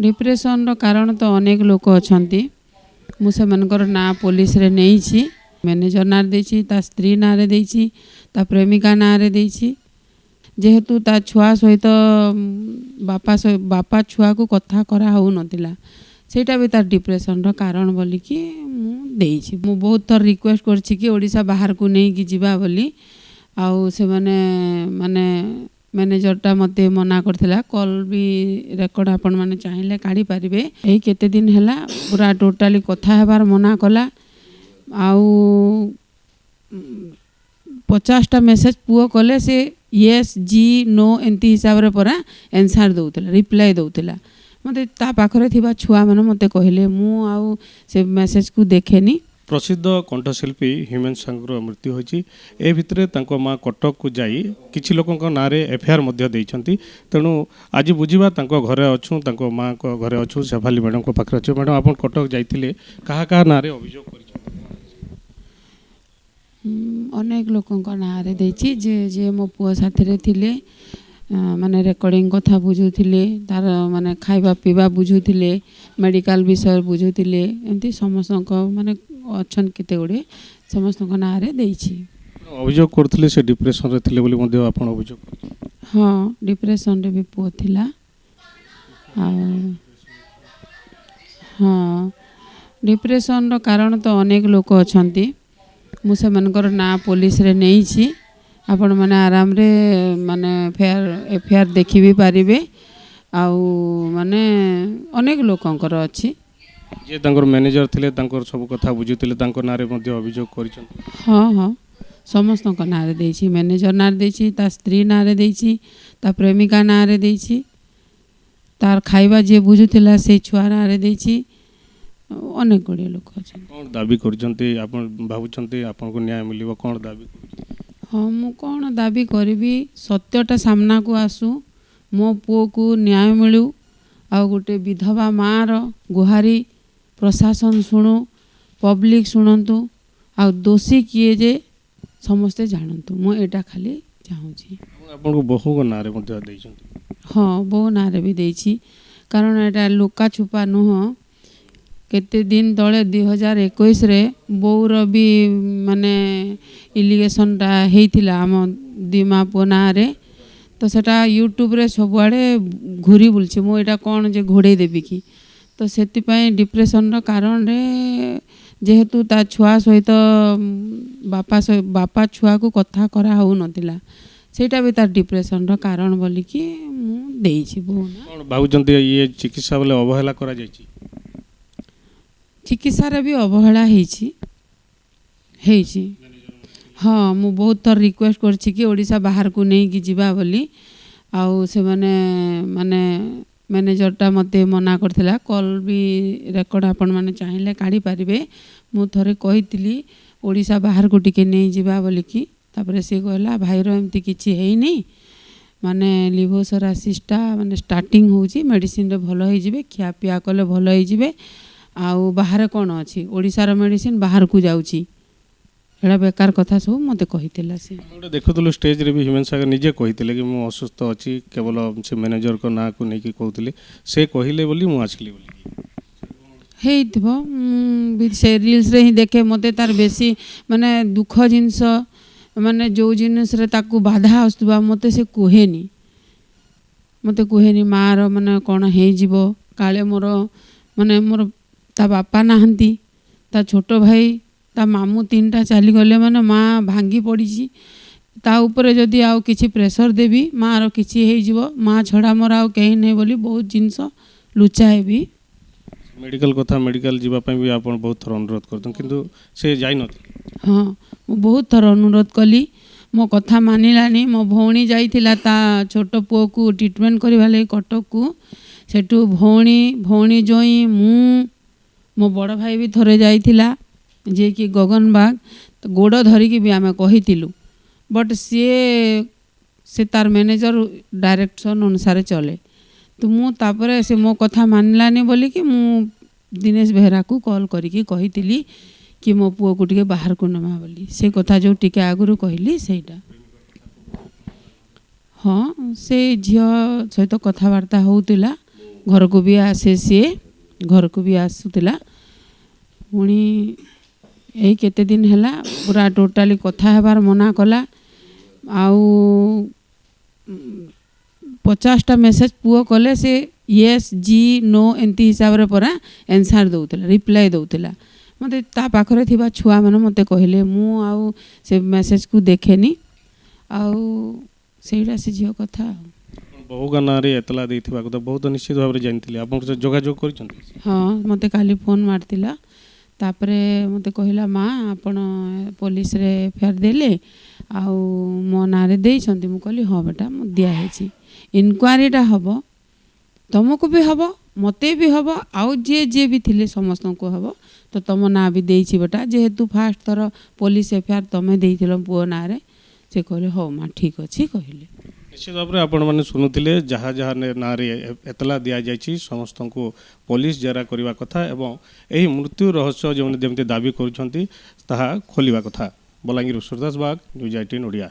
Depression रो कारण तो अनेक लोक अच्छा मुझे ना पुलिस रे नहीं मैनेजर ना देछि ता स्त्री ना रे देछि ता प्रेमिका ना रे देछि जेहेतु ता छुआ सहित बापा छुआ को कथा करा हो नथिला सेटा भी तार डिप्रेशन रो कारण बोली कि मु बहुत थर रिक्वेस्ट करछि कि ओडिसा बाहर को नहीं कि जीवा बोली आउ से माने मैनेजरटा मते मना करथिला कॉल भी रेकर्ड आपण माने चाहिए काढ़ी पारिबे एई केते दिन हैला पूरा टोटाली कथा हेबार मना कला आउ 50टा मेसेज पुओ कले से येस जी नो एंती हिसाब रे परा आंसर दउतला रिप्लाई दउतला मते ता पाखरे थिबा छुआ माने मते कहिले मु आउ से मेसेज को देखेनी। प्रसिद्ध कंठशिल्पी हिमेन सागर मृत्यु होती ए भितर तांको माँ कटक को जाई किछि लोकंक नारे एफआईआर मध्य देइछंती तेणु आज बुझिबा तांको घरे अछु तांको माँ को घरे अछु शेफाली मैडम को पाखरे अछु मैडम आपण कटक जाइथिले कहा कहा नारे अभियोग करिछंती अनेक लोकंक नारे देछि जे जे मो पुआ साथी रे थिले माने रेकर्डिंग कथा बुझुथिले तार माने खाइबा पीबा बुझुथिले मेडिकल विषय बुझुथिले एमती समस्त माने अच्छन केते गुडे समस्त नारे देछि अभियोग करथिले से डिप्रेशन रे थिले बोली मध्ये आपण अभियोग हां डिप्रेशन रे भी पुआ थिला हां डिप्रेशन रो कारण तो अनेक लोक अछंती मु से मनकर ना पुलिस रे नहीं आपण माने आराम रे माने एफआईआर देखि भी पारिबे आउ माने अनेक लोकंकर अछि जे तांकर मैनेजर थिले तांकर सब कथा बुझुतिले तांकर नारे मध्ये अभियोग करिछन हां हां समस्त को नारे देछि मैनेजर नारे देछि ता स्त्री नारे देछि ता प्रेमिका नारे देछि तार खाइबा जे बुझुतिला से छुआ नारे देछि अनेक गुड़े लोक अछि कोन दाबी करछन्ते आपण भाबुछन्ते आपण को न्याय मिलिबो कोन दाबी हाँ मु कौन दाबी करी सत्यटा सामना को आसू मो पुओ को न्याय मिलू आ गोटे विधवा माँ रो गुहारी प्रशासन शुणु पब्लिक शुणु आ दोषी किए जे समस्ते जानतु मु एटा खाली चाहूँगी आपन को बहु को नारे मध्ये देइछन्ती हाँ बहु नारे भी देइछि कारण एटा लुका छुपा नुह केते दिन तले 2021 रे बौर भी माने इलिगेशनटा हेइथिला आम दिमा पोना रे तो सेटा यूट्यूब रे सबुआड़े घूरी बुलछि मो एटा कोन जे घोड़े देबी कि तो सेति पय डिप्रेशन रो कारण रे जेहेतु ता छुआ सहित बापा छुआ को कथा करा हो नथिला सेटा भी तार डिप्रेशन रो कारण बोली कि मु देइछि बोना कोन बाबूजंती ये चिकित्सा वाले अवहेला करा जायछि चिकित्सा रे भी अवहेला हेइछि हाँ मु बहुत थर रिक्वेस्ट करछि कि ओडिसा बाहर को नहीं कि जीवा बोली आउ से माने मैनेजरटा मते मना करथिला कॉल भी रेकर्ड आपण माने चाहिए काढ़ी पारिबे मु थरे कहितली ओडिसा बाहर को टिके नहीं जीवा बोली कि तापरे से कहला भाई रो एमती किछि हेइ नहीं माने लिवोसरासिसटा माने स्टार्टिंग होउची मेडिसिन रे भलो होई जिवे खिया पिया कले भलो होई जिवे आउ बाहर कौन अच्छी ओडिशार मेडिसिन बाहर को जाऊँगी एड़ा बेकार कथा सब मते कहितला से देखुतलु स्टेज रे भी हिमेन सागर निजे कहितले कि मु असुस्थ अछि केवल से मैनेजर को ना को नै कि कहउतले से कहिले बोली मु आछली बोली हेइतबो से रील्स रे ही देखे मते तार बेसी माने दुख जिंस माने जो जिनिस रे ताकू बाधा आस्तबा मते से कुहेनी मार माने कोन हे जीवो काले मोर माने मोर ता बापा नहांती ता छोटो भाई ता मामू 3टा चली गले माने माँ भांगी पड़ी ता ऊपर जदि आउ किछि प्रेशर देवी माँ रो किछि हे जीवो माँ छड़ा मोर आउ कहीं नहीं बोली बहुत जिनस लुचाए भी मेडिकल कथा मेडिकल जीवा पय भी आपण बहुत थर अनुरोध करतन किंतु से जाई नथि हाँ मु बहुत थर अनुरोध कली मो कथा मानिलानी मो भौणी जाइथिला ता छोटो पुओ को ट्रीटमेंट करबा ले कटक को सेठू भौणी जोई मो बड़ भाई भी थरे जाइथिला जे कि गगन बाग तो गोड़ धरिकी भी आमे कहितिलु बट से तार मैनेजर डायरेक्शन अनुसार चले तो मु तापरे से मो कथा मानलानी बोली कि मु दिनेश बेहरा को कॉल करिकी कहितिली कि मो पुओ को टिके बाहर को नमा बोली से कथा जो टिके आगुरु कहली सेटा हाँ से झियो सहित कथबार्ता होउतिला घर को भी आसे सी घर को भी आसूला पुणी यही केते दिन है पूरा टोटाली कथा हेबार मना कला आउ 50टा मेसेज पुओ कले से येस जी नो एंती हिसाब रे परा आंसर दउतला रिप्लाई दउतला मते ता पाखरे थिबा छुआ मन मते कहले मु आउ से मेसेज को देखेनी आउ सेटा से झियो कथा बहु गानारे एतला देथिबा तो बहुत निश्चित भाव जानथिले आपन से जोगाजोग करिसंती हाँ मते काली फोन मारतिला तापरे मते कहला माँ आपण पुलिस रे एफआईआर देले आउ मो नारे देइछंती मु कहली हाँ बेटा मु दिया हेछि इनक्वारीटा हबो तुमको भी हबो मते भी हबो आउ जे भी थिले समस्त को हबो तो तुम ना भी देइछि बेटा जेहेतु फास्ट थर पुलिस एफआईआर तमे देइथिलो पुओ नारे से कहले हो माँ ठीक अछि कहले निश्चित भाव में आपण मैंने शुणुले जहाँ जहाँ ना एतला दि जाइए समस्त को पुलिस जेरा करने कथा एवं यही मृत्यु रहस्य जो जमी दाबी कर खोलिया कथा। बलांगीर सुरदास बाग, न्यूज 18 ओडिया।